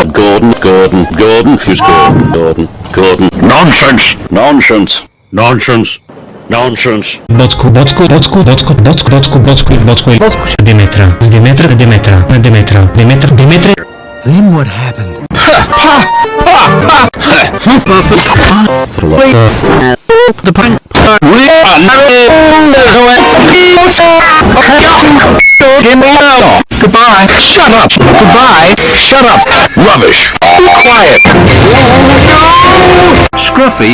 Gordon. Who's Gordon. Nonsense. Bocku, Demetra. Then what happened? The pun. Goodbye. Shut up. Goodbye. Shut up. Rubbish. Quiet. Scruffy.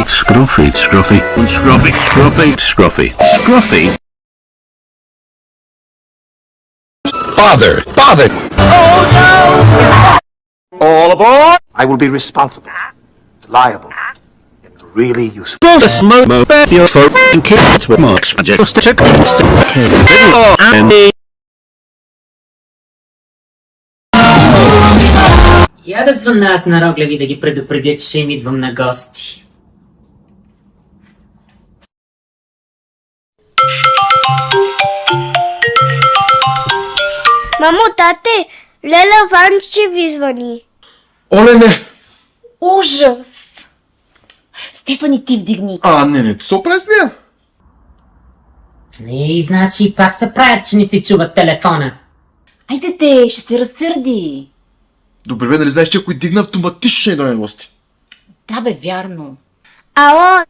Father. All aboard! I will be responsible, reliable, and really useful. The smoke your for kids with marks just Я да звънна аз на Роглеви да ги предупредя, че ще им идвам на гости. Мамо, тате, Леля Ванче ви звъни. Оле, не! Ужас! Стефани, ти вдигни. Не, ти се опре с нея. И значи пак се правят, че не си чуват телефона. Айде те, ще се разсърди. Добре, бе, нали знаеш, че ако дигна автоматично ще идваме гости? Да бе, вярно. Ало,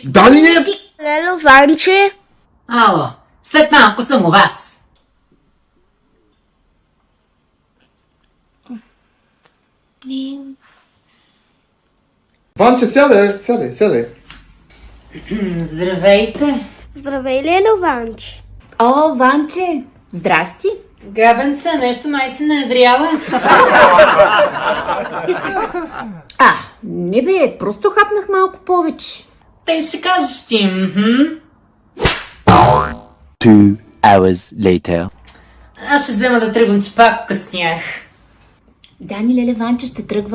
Дани не! Лело Ванче? Ало, след малко съм у вас. Ванче, сядай. Здравейте. Здравей, Лело Ванче. О, Ванче, здрасти. Габенца, нещо май си наедряла. Не бе, просто хапнах малко повече. Те ще кажеш ти, 2 hours later. Аз ще взема да тръгвам, че пак окъснях. Дани, Леле, Ванче ще тръгва